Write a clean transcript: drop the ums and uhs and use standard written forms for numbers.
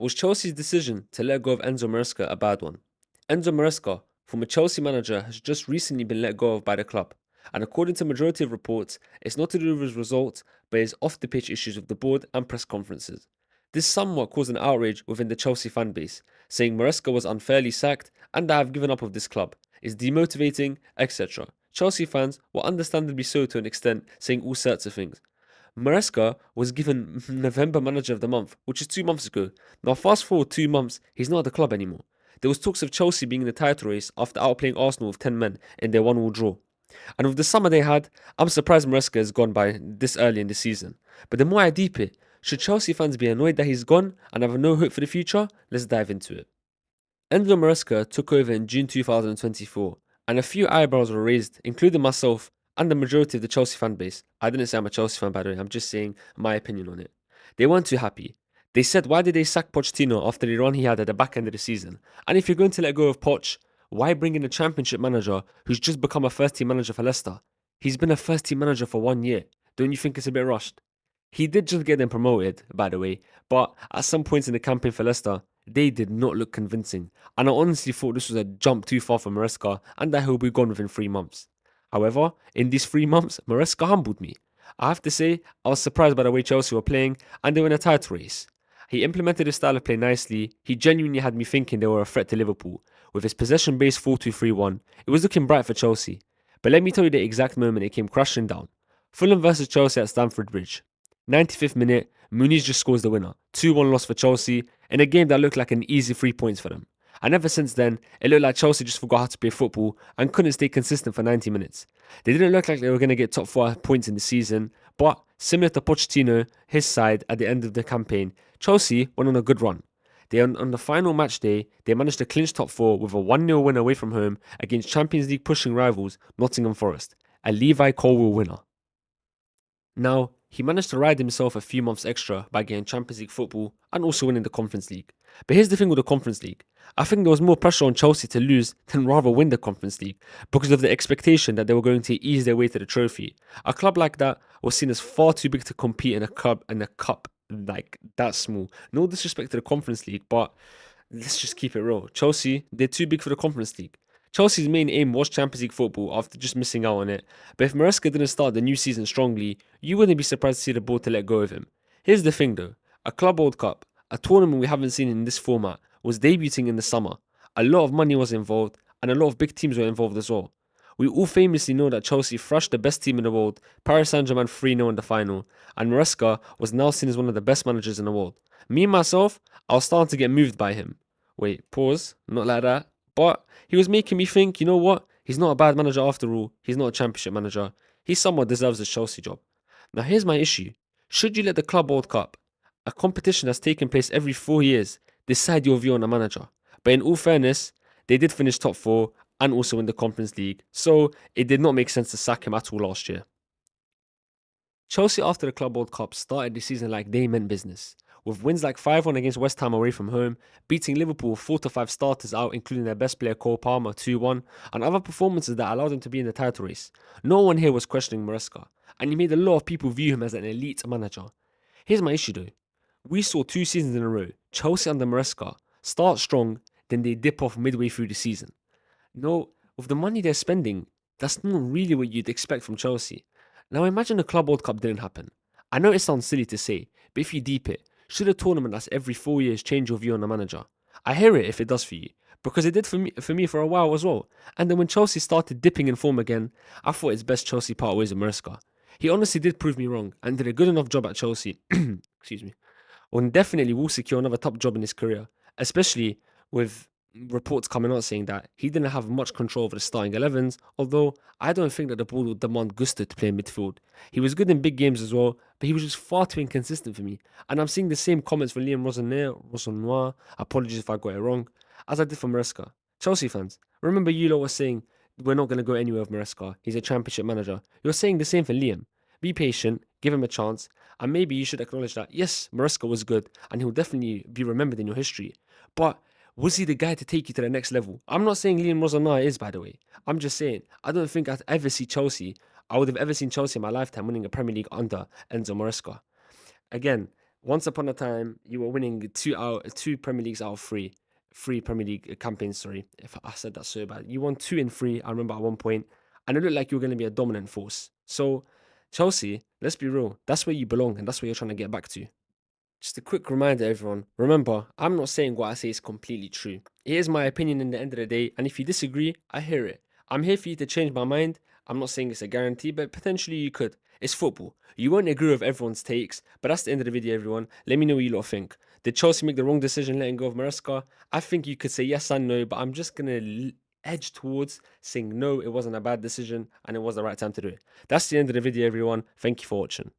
Was Chelsea's decision to let go of Enzo Maresca a bad one? Enzo Maresca, former Chelsea manager, has just recently been let go of by the club, and according to majority of reports, it's not to do with his results, but his off-the-pitch issues with the board and press conferences. This somewhat caused an outrage within the Chelsea fan base, saying Maresca was unfairly sacked and I have given up of this club, is demotivating, etc. Chelsea fans were understandably so to an extent, saying all sorts of things. Maresca was given November Manager of the Month, which is 2 months ago. Now, fast forward 2 months, he's not at the club anymore. There was talks of Chelsea being in the title race after outplaying Arsenal with 10 men in their 1-1 draw. And with the summer they had, I'm surprised Maresca is gone by this early in the season. But the more I deep it, should Chelsea fans be annoyed that he's gone and have no hope for the future? Let's dive into it. Enzo Maresca took over in June 2024, and a few eyebrows were raised, including myself and the majority of the Chelsea fan base. I didn't say I'm a Chelsea fan, by the way, I'm just saying my opinion on it. They weren't too happy. They said, why did they sack Pochettino after the run he had at the back end of the season? And if you're going to let go of Poch, why bring in a championship manager who's just become a first team manager for Leicester? He's been a first team manager for 1 year. Don't you think it's a bit rushed? He did just get them promoted, by the way, but at some points in the campaign for Leicester, they did not look convincing, and I honestly thought this was a jump too far for Maresca and that he'll be gone within 3 months. However, in these 3 months, Maresca humbled me. I have to say, I was surprised by the way Chelsea were playing and they were in a title race. He implemented his style of play nicely. He genuinely had me thinking they were a threat to Liverpool. With his possession-based 4-2-3-1, it was looking bright for Chelsea. But let me tell you the exact moment it came crashing down. Fulham versus Chelsea at Stamford Bridge. 95th minute, Muniz just scores the winner. 2-1 loss for Chelsea in a game that looked like an easy 3 points for them. And ever since then, it looked like Chelsea just forgot how to play football and couldn't stay consistent for 90 minutes. They didn't look like they were going to get top 4 points in the season, but similar to Pochettino, his side at the end of the campaign, Chelsea went on a good run. On the final match day, they managed to clinch top 4 with a 1-0 win away from home against Champions League pushing rivals Nottingham Forest, a Levi Colwill winner. Now, he managed to ride himself a few months extra by getting Champions League football and also winning the Conference League. But here's the thing with the Conference League. I think there was more pressure on Chelsea to lose than rather win the Conference League because of the expectation that they were going to ease their way to the trophy. A club like that was seen as far too big to compete in a cup like that small. No disrespect to the Conference League, but let's just keep it real. Chelsea, they're too big for the Conference League. Chelsea's main aim was Champions League football after just missing out on it, but if Maresca didn't start the new season strongly, you wouldn't be surprised to see the board to let go of him. Here's the thing though, a Club World Cup, a tournament we haven't seen in this format, was debuting in the summer. A lot of money was involved, and a lot of big teams were involved as well. We all famously know that Chelsea thrashed the best team in the world, Paris Saint-Germain 3-0 in the final, and Maresca was now seen as one of the best managers in the world. Me myself, I was starting to get moved by him. Wait, pause, not like that. But he was making me think, you know what? He's not a bad manager after all. He's not a championship manager. He somewhat deserves the Chelsea job. Now here's my issue. Should you let the Club World Cup, a competition that's taken place every 4 years, decide your view on a manager? But in all fairness, they did finish top 4 and also win the Conference League, so it did not make sense to sack him at all last year. Chelsea after the Club World Cup started the season like they meant business, with wins like 5-1 against West Ham away from home, beating Liverpool 4-5 starters out including their best player Cole Palmer 2-1, and other performances that allowed them to be in the title race. No one here was questioning Maresca, and he made a lot of people view him as an elite manager. Here's my issue though. We saw 2 seasons in a row, Chelsea under Maresca start strong, then they dip off midway through the season. No, with the money they're spending, that's not really what you'd expect from Chelsea. Now imagine the Club World Cup didn't happen. I know it sounds silly to say, but if you deep it, should a tournament that's every 4 years change your view on a manager? I hear it if it does for you, because it did for me for a while as well. And then when Chelsea started dipping in form again, I thought it's best Chelsea part ways with Maresca. He honestly did prove me wrong and did a good enough job at Chelsea. Excuse me. And definitely will secure another top job in his career, especially with reports coming out saying that he didn't have much control over the starting 11s, although I don't think that the board would demand Gusto to play in midfield. He was good in big games as well, but he was just far too inconsistent for me. And I'm seeing the same comments from Liam Rosenoir, apologies if I got it wrong, as I did for Maresca. Chelsea fans, remember you lot were saying we're not going to go anywhere with Maresca. He's a championship manager. You're saying the same for Liam. Be patient, give him a chance, and maybe you should acknowledge that, yes, Maresca was good, and he'll definitely be remembered in your history. But was he the guy to take you to the next level? I'm not saying Liam Rosanoa is, by the way. I'm just saying, I don't think I would have ever seen Chelsea in my lifetime winning a Premier League under Enzo Maresca. Again, Once upon a time, you were winning two Premier Leagues out of three Premier League campaigns. Sorry, if I said that so bad. You won 2 in 3. I remember at one point, and it looked like you were going to be a dominant force. So, Chelsea, let's be real, that's where you belong, and that's where you're trying to get back to. Just a quick reminder, everyone. Remember, I'm not saying what I say is completely true. It is my opinion in the end of the day, and if you disagree, I hear it. I'm here for you to change my mind. I'm not saying it's a guarantee, but potentially you could. It's football. You won't agree with everyone's takes, but that's the end of the video, everyone. Let me know what you lot think. Did Chelsea make the wrong decision letting go of Maresca? I think you could say yes and no, but I'm just gonna edge towards saying no, it wasn't a bad decision and it was the right time to do it. That's the end of the video, everyone. Thank you for watching.